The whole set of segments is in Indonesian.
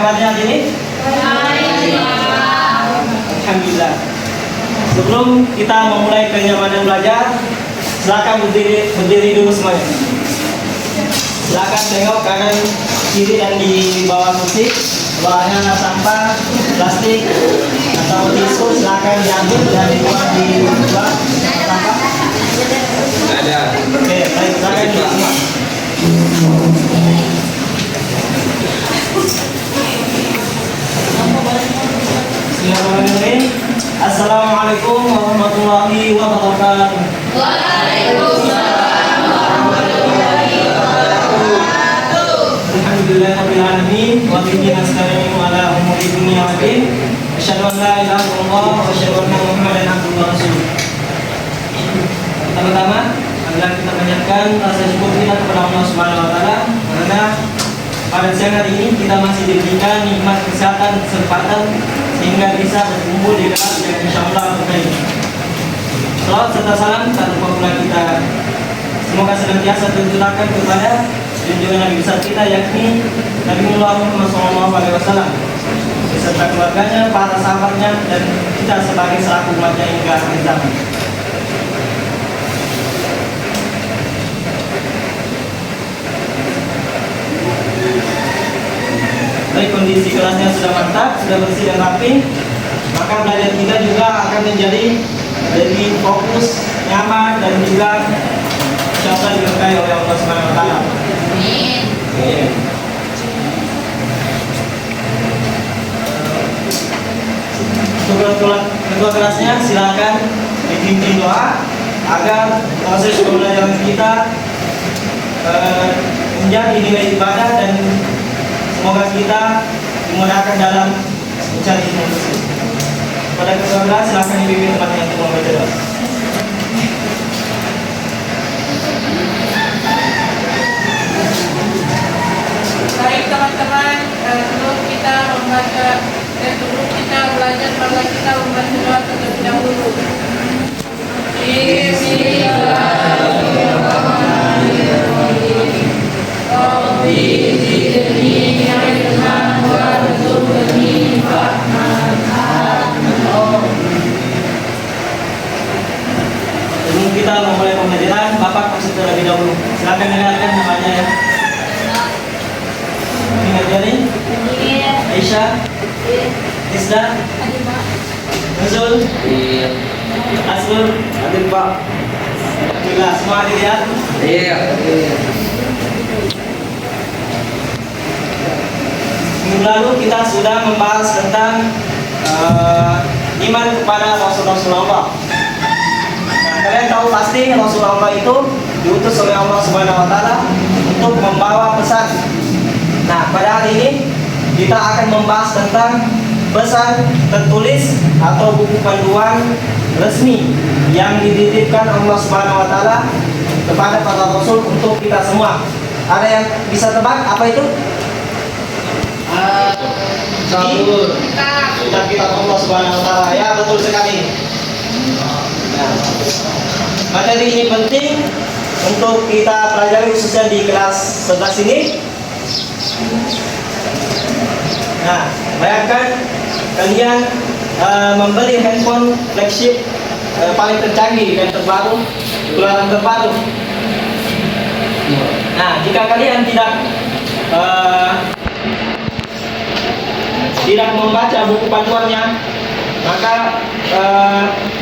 kabarnya hari ini? Alhamdulillah. Sebelum kita memulai kenyamanan belajar, silakan berdiri dulu semuanya. Silakan tengok kanan kiri dan di bawah kursi. Bawahnya sampah, plastik atau tisu, silakan diambil dan dibuang di bawah sampah. Ada. Oke, baik, silakan di semua. Bismillahirrahmanirrahim. Assalamualaikum warahmatullahi wabarakatuh. Waalaikumsalam warahmatullahi wabarakatuh. Alhamdulillahirabbil alamin wa bihi nasta'inu ala umuri dunya wa din. Asyhadu an la ilaha illallah wa asyhadu anna Muhammadan abduhu wa rasuluh. Pertama-tama, marilah kita panjatkan rasa syukur kita kepada Allah Subhanahu wa taala karena pada siang hari ini kita masih diberikan nikmat kesehatan kesempatan sehingga bisa berkumpul di kelas yang insyaallah berkah. Salawat serta salam tak lupa pula kita semoga senantiasa tercurahkan kepada junjungan Nabi besar kita yakni Nabi Muhammad SAW beserta keluarganya, para sahabatnya dan kita sebagai selaku umatnya hingga akhir zaman. Baik, kondisi kelasnya sudah mantap, sudah bersih dan rapi, maka belajar kita juga akan menjadi lebih fokus, nyaman dan juga insyaallah diberkahi oleh Allah Subhanahu wa taala. Amin. Untuk ketua kelasnya silakan dipimpin doa agar proses pembelajaran kita menjadi nilai ibadah dan semoga kita dimudahkan dalam mencari ilmu tersebut. Pada ketua kelas silakan dipimpin tempatnya untuk membaca doa. Baik teman-teman, sebelum kita membaca sebelum kita belajar maka kita membaca doa terlebih dahulu. Bismillahirrahmanirrahim. Rabbi zidni ilman warzuqni fahman. Sebelum kita memulai pembelajaran, Bapak masuk terlebih dahulu. Silakan dengarkan namanya ya. Ini Aisyah, Isda, Nuzul, Asrul, Adil Pak. Alhamdulillah semua dilihat. Iya. Minggu lalu kita sudah membahas tentang iman kepada Rasulullah. Nah, kalian tahu pasti Rasulullah itu diutus oleh Allah Subhanahu wa taala untuk membawa pesan. Nah, pada hari ini kita akan membahas tentang pesan tertulis atau buku panduan resmi yang dititipkan Allah Subhanahu wa taala kepada para rasul untuk kita semua. Ada yang bisa tebak apa itu? Zabur. Kitab Allah Subhanahu wa taala. Ya, betul sekali. Nah, materi ini penting untuk kita pelajari khususnya di kelas 11 ini. Nah, bayangkan kalian membeli handphone flagship paling tercanggih dan terbaru, keluaran terbaru. Nah, jika kalian tidak membaca buku panduannya, maka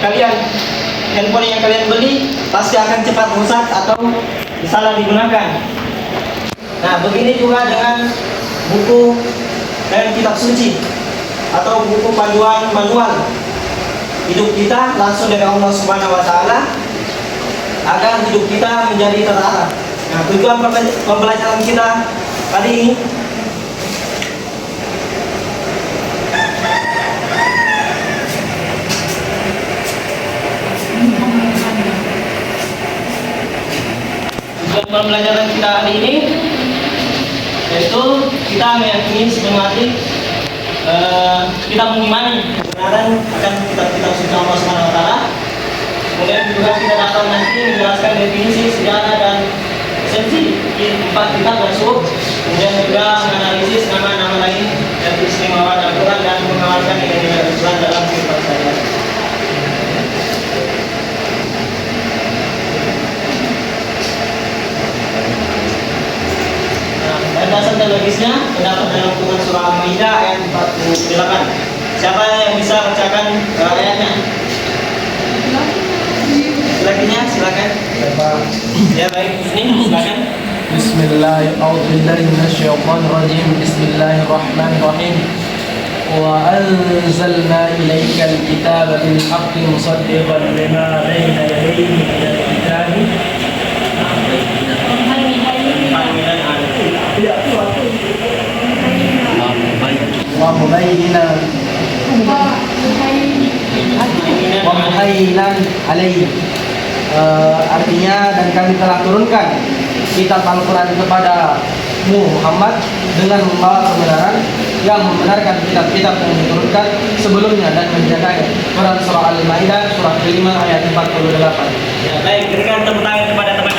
kalian handphone yang kalian beli pasti akan cepat rusak atau salah digunakan. Nah, begini juga dengan buku dan kitab suci atau buku panduan manual hidup kita langsung dari Allah Subhanahu wa taala agar hidup kita menjadi terarah. Nah, tujuan pembelajaran kita kali ini pembelajaran kita hari ini yaitu kita meyakini sistematik kita mengimani kebenaran akan kitab-kitab suci Allah Subhanahu wa taala. Kemudian juga kita dapat nanti menjelaskan definisi, sejarah dan esensi di 4 kitab tersebut. Kemudian juga menganalisis nama-nama lain keistimewaan Al-Quran dan mengamalkan nilai-nilai Al-Quran dalam kehidupan sehari-hari. Dan dasar teologisnya terdapat dalam Quran surah Al-Maidah ayat 48. Siapa yang bisa bacakan ayatnya? Silakan. Ya baik, ini silakan. Bismillahirrahmanirrahim. Bismillahirrahmanirrahim. Wa anzalna ilaikal kitaba bil haqqi musaddiqan lima baina yadayhi minal kitabi wa muhainan alaihi. Artinya, dan kami telah turunkan kitab Al-Quran kepada Muhammad dengan membawa kebenaran yang membenarkan kitab-kitab yang diturunkan sebelumnya dan menjaganya. Quran surah Al-Maidah surah kelima ayat 48. Ya, baik, berikan tepuk tangan kepada teman.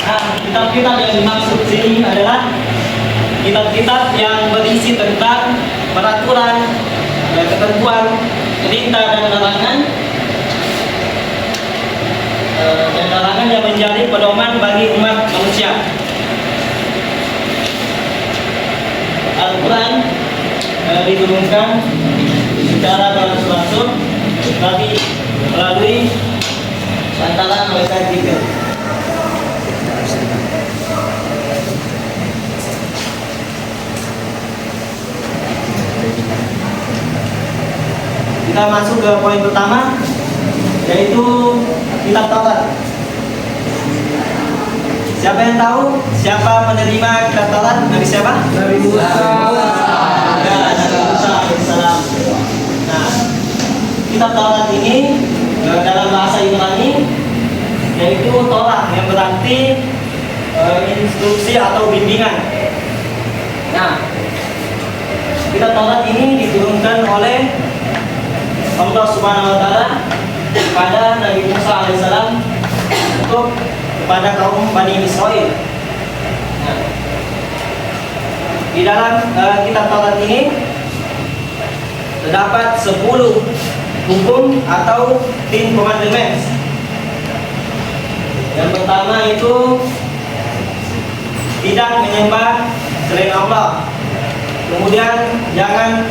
Nah, kitab-kitab yang dimaksud sini adalah kitab-kitab yang berisi tentang peraturan, ketentuan, perintah dan larangan yang menjadi pedoman bagi umat manusia. Al-Quran diturunkan secara beransur-ansur tapi melalui antara malaikat Jibril. Kita masuk ke poin pertama, yaitu kitab Taurat. Siapa yang tahu siapa menerima kitab Taurat? Nabi siapa? Nabi Musa. Ya, Nabi Musa alaihissalam. Nah, kitab Taurat ini dalam bahasa Ibrani yaitu Torah, yang berarti instruksi atau bimbingan. Nah, kitab Taurat ini diturunkan oleh Allah Subhanahu wa taala kepada Nabi Musa alaihissalam untuk kepada kaum Bani Israel. Nah, di dalam kitab Taurat ini terdapat 10 hukum atau 10 commandments. Yang pertama itu tidak menyembah selain Allah. Kemudian jangan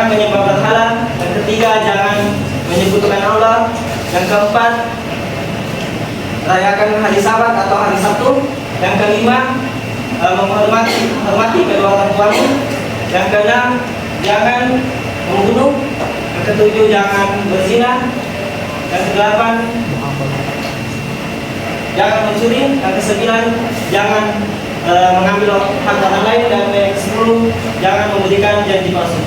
menyembah berhala. Yang ketiga, jangan menyebutkan Allah. Yang keempat, rayakan hari Sabat atau hari Sabtu. Yang kelima, menghormati kedua orang tuamu. Yang keenam, jangan membunuh. Yang ketujuh, jangan berzina. Yang kedelapan, jangan mencuri. Yang kesembilan, jangan mengambil hak orang lain. Dan yang ke-10, jangan memberikan janji palsu.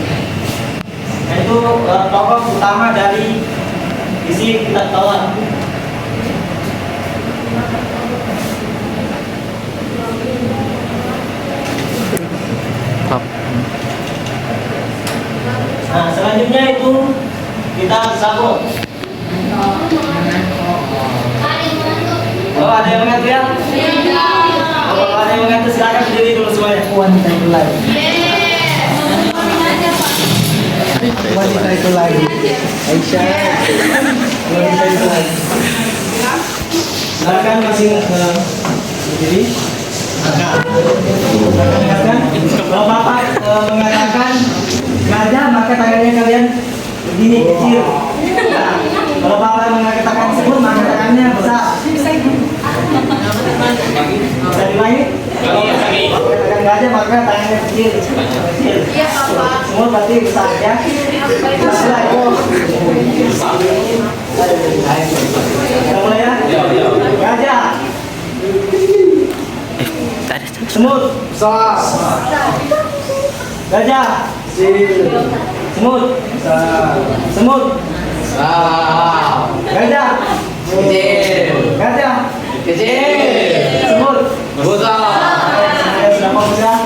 Nah, itu pokok utama dari isi kitab Taurat. Nah, selanjutnya itu kita Zabur. Oh, ada yang mengatur ya? Kalau ada yang mengatur silakan berdiri dulu semuanya. Wanita itu lagi. Wanita itu lagi. Aisyah. Wanita itu lagi. Silakan masing berdiri. Kalau Bapak mengatakan gajah, maka tangannya kalian begini kecil. Nah, kalau Bapak mengatakan semut, maka tangannya besar. Bisa diulangi? Kalau mengatakan gajah, maka tangannya kecil. Iya, Bapak. Semut berarti besar ya. Kita mulai ya. Gajah. Semut. Sah. Gajah. Semut. Semut. Sah. Gajah. Kecil. Gajah. Kecil. Semut. Besar. Saya sudah mau sudah.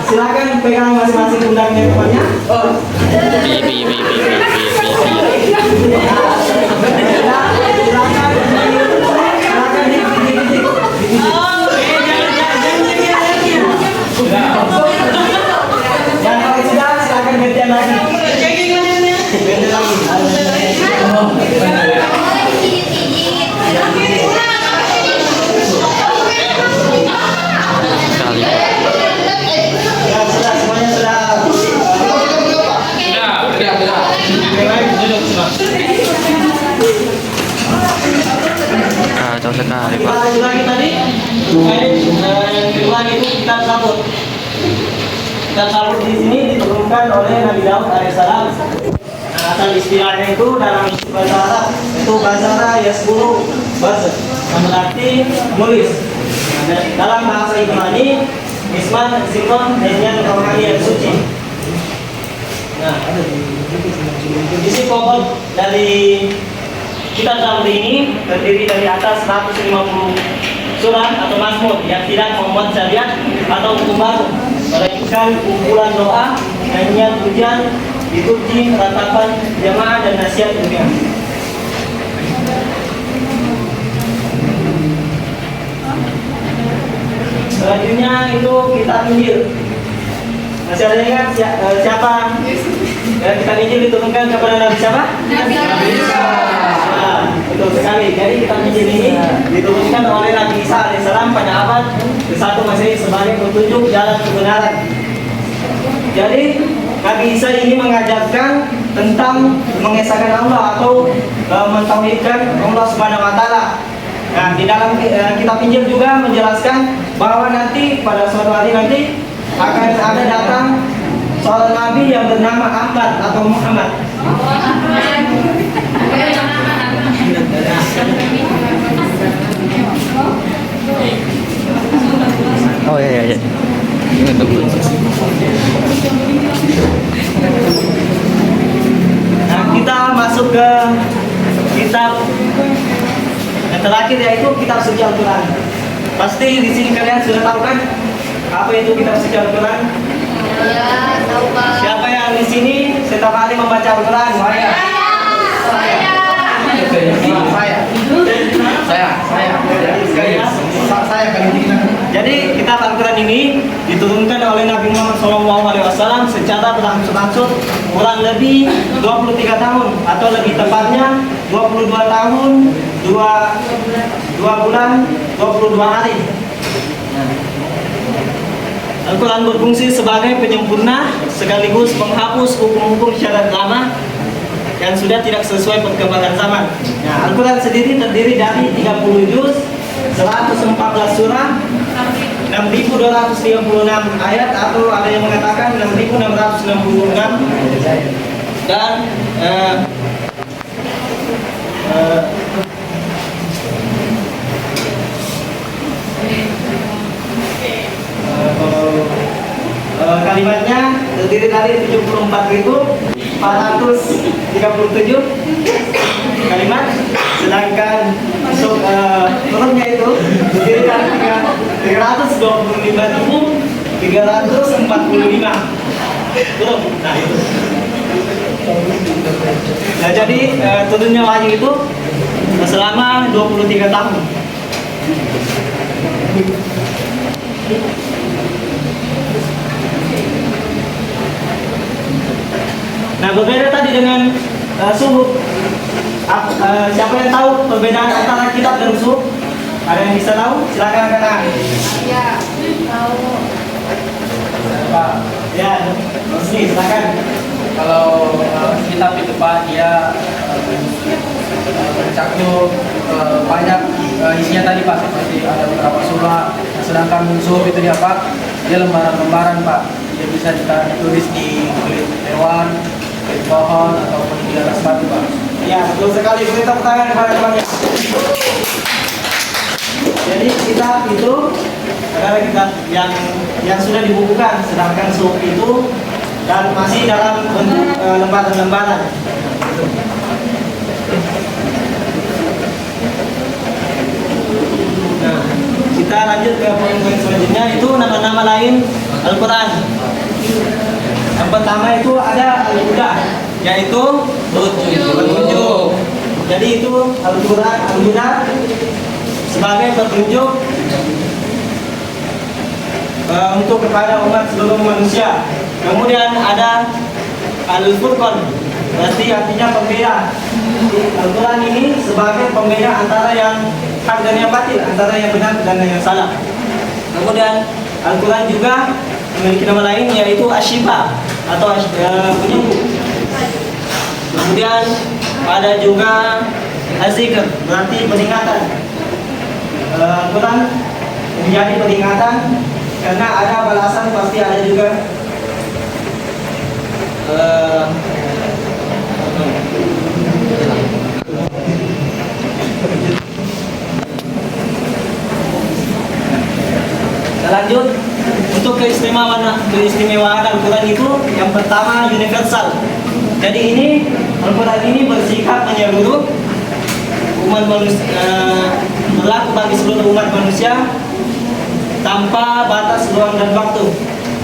Silakan pegang masing-masing undangnya temannya. Yang kalau sudah silakan gantian lagi. Gantian lagi. Ya, sudah semuanya sudah. Kacau sekali Kita Pak. lanjut lagi tadi. Yang kedua itu kitab Zabur. Kitab Zabur di sini diturunkan oleh Nabi Daud alaihissalam. Nah, asal istilahnya itu dalam bahasa Arab itu bahasa yasburu bahasa yang berarti menulis. Nah, dalam bahasa Ibrani Isman Sikon dengan rohani yang suci. Nah, isi pokok dari kitab Zabur ini terdiri dari atas 150 surat atau mazmur yang tidak memuat syariat atau hukum baru, melainkan kumpulan doa, nyanyian pujian, liturgi, ratapan jamaah dan nasihat dunia. Selanjutnya itu kitab Injil. Masih ada yang ingat siapa? Kitab Injil diturunkan kepada Nabi siapa? Nabi Isa. Nah, betul sekali. Jadi kitab Injil ini diturunkan oleh Nabi Isa alaihissalam pada abad ke-1 Masehi sebagai petunjuk jalan kebenaran. Jadi Nabi Isa ini mengajarkan tentang mengesahkan Allah atau mentauhidkan Allah Subhanahu wa taala. Nah, di dalam kitab Injil juga menjelaskan bahwa nanti pada suatu hari nanti akan ada datang seorang nabi yang bernama Ahmad atau Muhammad. Oh iya iya. Ini tunggu. Nah, kita masuk ke kitab yang terakhir yaitu kitab suci Al-Quran. Pasti di sini kalian sudah tahu kan apa itu kitab suci Al-Quran? Ya, tahu Pak. Siapa yang di sini setiap hari membaca Al-Quran? Saya. Saya kali ini. Jadi kitab Al-Quran ini diturunkan oleh Nabi Muhammad SAW secara berangsur-angsur kurang lebih 23 tahun atau lebih tepatnya 22 tahun 2 bulan 22 hari. Al-Quran berfungsi sebagai penyempurna sekaligus penghapus hukum-hukum syariat lama yang sudah tidak sesuai perkembangan zaman. Nah, Al-Quran sendiri terdiri dari 30 juz, 114 surah, 6.256 ayat atau ada yang mengatakan 6.666 dan kalimatnya terdiri dari 74.437 kalimat, sedangkan untuk hurufnya itu terdiri dari 325.345 huruf. Nah itu. Nah jadi turunnya wahyu itu selama 23 tahun. Nah berbeda tadi dengan suhuf. Siapa yang tahu perbedaan antara kitab dan suhuf? Ada yang bisa tahu? Silakan angkat tangan. Ya, tahu. Ya, Rosni, silakan. Kalau kitab itu Pak, dia mencakup banyak isinya tadi Pak, seperti ada beberapa surah. Sedangkan suhuf itu dia Pak, dia lembaran-lembaran Pak. Dia bisa ditulis di kulit hewan, kulit pohon ataupun di atas batu Pak. Ya, betul sekali. Beri tepuk tangan kepada temannya. Jadi kitab itu adalah kitab yang sudah dibukukan, sedangkan suhuf itu dan masih dalam bentuk lembaran-lembaran. Nah, kita lanjut ke poin-poin selanjutnya, itu nama-nama lain Al-Quran. Yang pertama itu ada Al-Huda. yaitu petunjuk. Jadi itu Al-Quran sebagai petunjuk untuk kepada umat seluruh manusia. Kemudian ada Al-Furqan, berarti artinya pembeda. Al-Quran ini sebagai pembeda antara yang hak dan yang batil, antara yang benar dan yang salah. Kemudian Al-Quran juga memiliki nama lain yaitu Asy-Syifa atau penyembuh. Kemudian ada juga Az-Zikr, berarti peringatan. Al-Quran menjadi peringatan karena ada balasan, pasti ada juga lanjut untuk keistimewaan Al-Quran itu yang pertama universal. Jadi ini Al-Quran ini bersikap menyeluruh umat manusia, berlaku bagi seluruh umat manusia tanpa batas ruang dan waktu.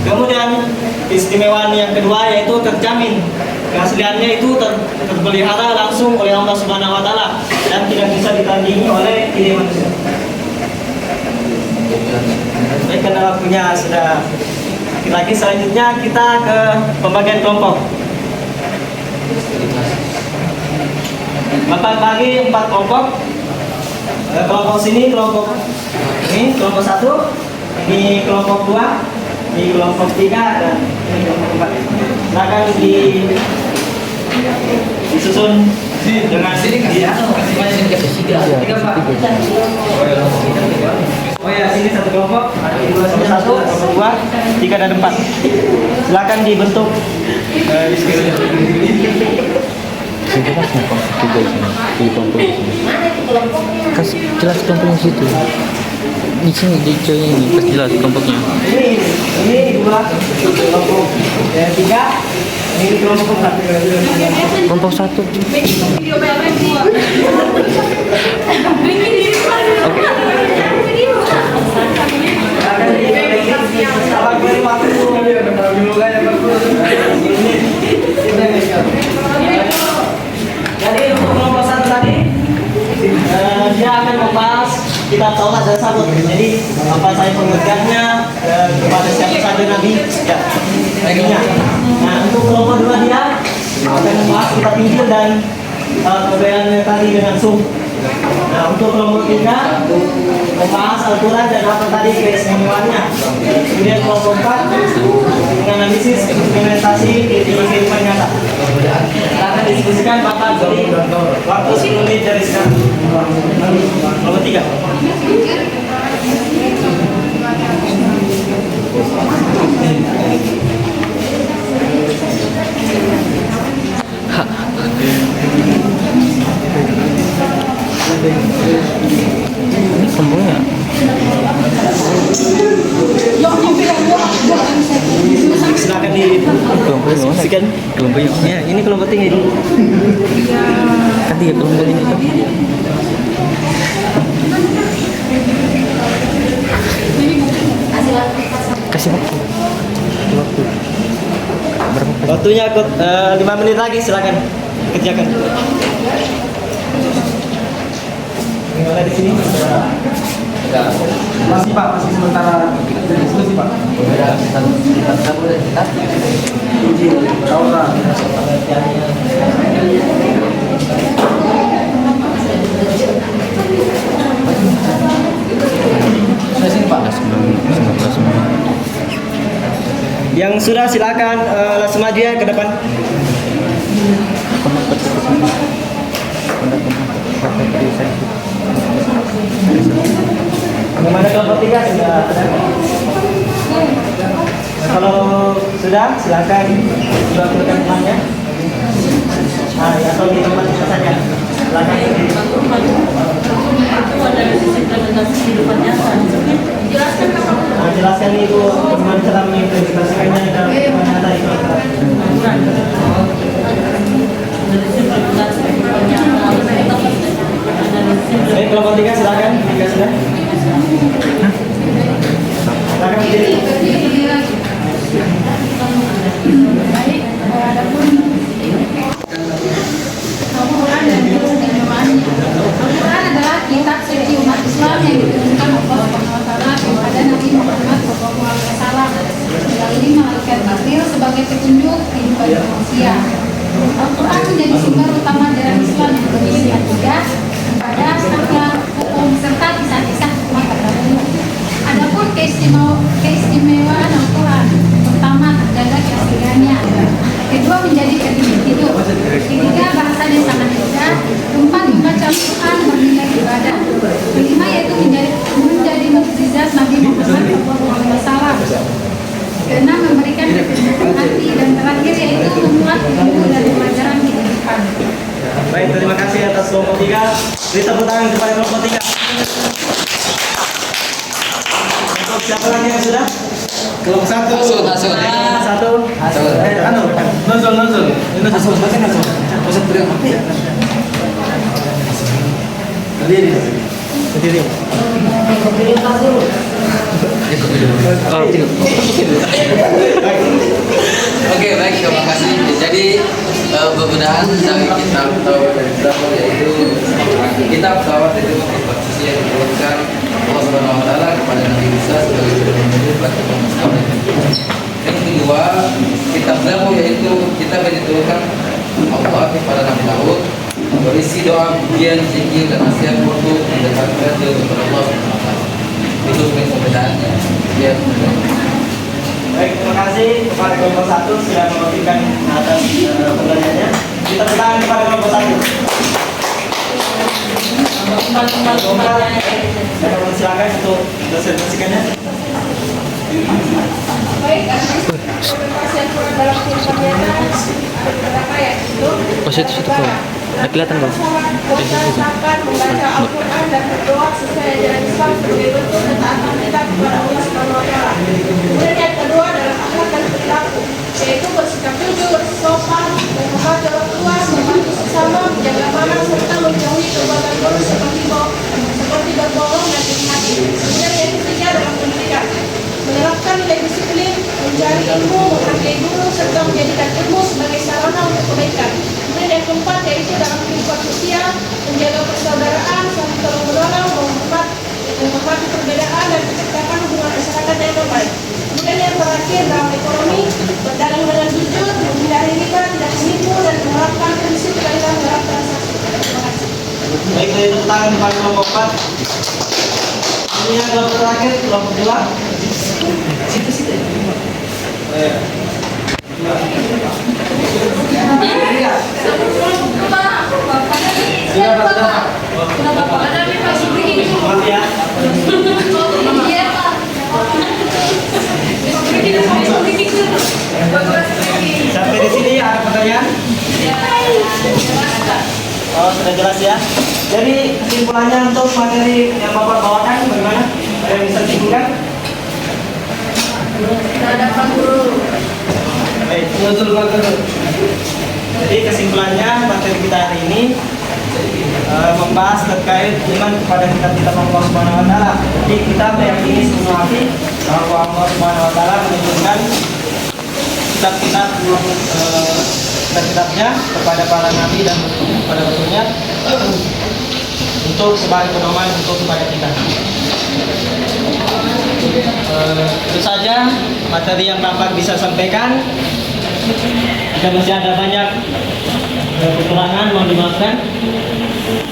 Kemudian keistimewaan yang kedua yaitu terjamin keasliannya itu terpelihara langsung oleh Allah Subhanahu Wa Taala dan tidak bisa ditandingi oleh ide manusia. Baik, karena waktunya sudah lagi, selanjutnya kita ke pembagian kelompok. Bapak bagi 4 kelompok. Kelompok sini, kelompok ini, kelompok 1, ini kelompok 2, ini kelompok 3, dan ini kelompok 4. Silakan disusun dengan dia. Oh ya, sini satu kelompok, kelompok 1, kelompok 2, 3 dan 4. Silakan dibentuk diskusi. Itu kan kelompok tiga di sini, di kelompok di sini. Kasih jelas kelompoknya situ. Di sini di ceweknya ini kasih jelas kelompoknya. Ini 2 kelompok 3, ini kelompok 4. Kelompok 1. Jadi untuk kelompok 1 tadi dia akan membahas kitab Taurat dan Zabur. Jadi apa saya pengertiannya kepada siapa saja Nabi ya. Nah untuk kelompok 2 dia akan membahas kitab Injil dan perbedaannya tadi dengan Sum. Nah untuk kelompok 3 membahas Al-Quran dan apa tadi keistimewaannya. Kemudian kelompok 4 menganalisis implementasi kehidupan nyata. Akan diskusikan Bapak beri waktu 10 menit dari sekarang. Kelompok 3. Ini kelompoknya. Silakan Kelompoknya. Kelompoknya. Ya, ini kelompok tinggi. Kan 3 kelompok ini kan. Kasih waktu. Berapa? Waktunya 5 menit lagi, silakan kerjakan. Mulai di sini. Masih Pak, masih sementara diskusi Pak. Injil, Taurat. Sudah sini Pak. Yang sudah silakan langsung maju ya ke depan. Bagaimana kelompok 3 sudah ada? Kalau sudah silakan dilakukan temannya. Ah ya, atau di tempat kita saja. Silakan. Jelaskan itu bagaimana cara mengimplementasikannya dalam kehidupan nyata itu. Baik, kelompok 3 silakan. 3 sudah. Silakan berdiri. bagi umat Islam yang diturunkan Allah Subhanahu wa taala kepada Nabi Muhammad SAW melalui malaikat Jibril sebagai petunjuk kehidupan manusia. Al-Quran menjadi sumber utama ajaran Islam yang berisi akidah, ibadah, akhlak, hukum serta kisah-kisah umat terdahulu. Adapun keistimewaan Al-Quran pertama terjaga keasliannya, kedua menjadi kehidupan hidup, ketiga bahasanya sangat indah, keempat membaca Al-Quran bernilai ibadah, kelima yaitu menjadi mukjizat Nabi Muhammad SAW, keenam memberikan ketenangan hati, dan terakhir yaitu memuat ilmu dan pelajaran kehidupan. Baik, terima kasih atas kelompok 3. Beri tepuk tangan kepada kelompok 3. Untuk siapa lagi yang sudah? Kelompok 1. Masuk. Satu. Nozul. Masuk. Masuk teriak. Berdiri. Oh, Oke, baik, terima kasih. Jadi bebenaan dari kitab Taurat dan Zabur, yaitu kitab Taurat itu posisi yang diturunkan Allah Subhanahu wa taala kepada Nabi Musa sebagai petunjuk bagi umat Islam. Yang kedua, kitab Zabur yaitu kitab yang diturunkan Allah kepada Nabi Daud, berisi doa, pujian, zikir dan nasihat untuk mendekatkan diri kepada Allah Subhanahu wa taala. Itu perbedaannya. Ya. Baik, terima kasih kepada kelompok 1 sudah memberikan atas penjelasannya. Kita tangan kepada kelompok 1. Saya silakan untuk presentasikannya. Baik, implementasi Al-Quran dalam kehidupan nyata ada beberapa ya, itu situ kok. Nggak kelihatan kok. mengucapkan, membaca Al-Quran dan berdoa sesuai ajaran Islam sebagai bentuk ketaatan kita kepada Allah Subhanahu wa taala. Kemudian yang kedua adalah akhlak dan perilaku, yaitu bersikap jujur, sopan, menghormati orang tua, membantu sesama, menjaga amanah serta menjauhi perbuatan dosa seperti berbohong dan iri. Kemudian yang ketiga adalah pendidikan, menerapkan nilai disiplin, mencari ilmu, menghargai guru, serta menjadikan ilmu sebagai sarana untuk kebaikan. Kemudian yang keempat yaitu dalam kehidupan sosial, menjaga persaudaraan, saling tolong menolong, menghormati perbedaan dan menciptakan hubungan masyarakat yang baik. Kemudian yang terakhir dalam ekonomi, berdagang dengan jujur, menghindari riba, tidak menipu dan menerapkan prinsip keadilan dalam transaksi. Terima kasih. Baik, dari tepuk tangan kepada kelompok 4. Ini yang kelompok terakhir, kelompok 2. Situ. Maaf ya. Sampai di sini ada pertanyaan? Oh, sudah jelas ya. Jadi kesimpulannya untuk materi yang Bapak bawakan bagaimana? Ada yang bisa simpulkan? Baik, jadi kesimpulannya materi kita hari ini membahas terkait iman kepada kitab-kitab Allah Subhanahu wa taala. Jadi kita meyakini sepenuh hati bahwa Allah Subhanahu wa taala menunjukkan kitab-kitabnya kepada para nabi dan kepada rasulnya untuk sebagai pedoman untuk kepada kita. Itu saja materi yang Bapak bisa sampaikan. Jika masih ada banyak kekurangan, mohon dimaafkan.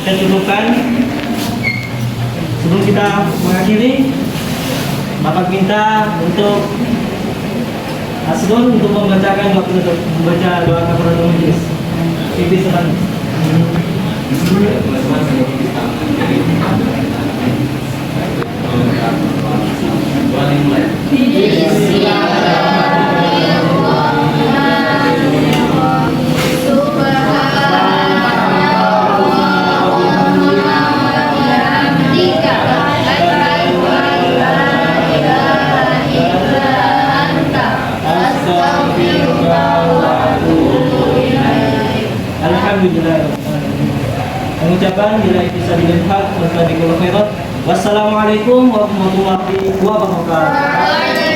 Kita cukupkan. Sebelum kita mengakhiri, Bapak minta untuk Asdun untuk membacakan doa penutup, membaca doa kafaratul majlis. Pipi setan. Alhamdulillah. Mengucapkan bila bisa dilihat, wassalamualaikum warahmatullahi wabarakatuh.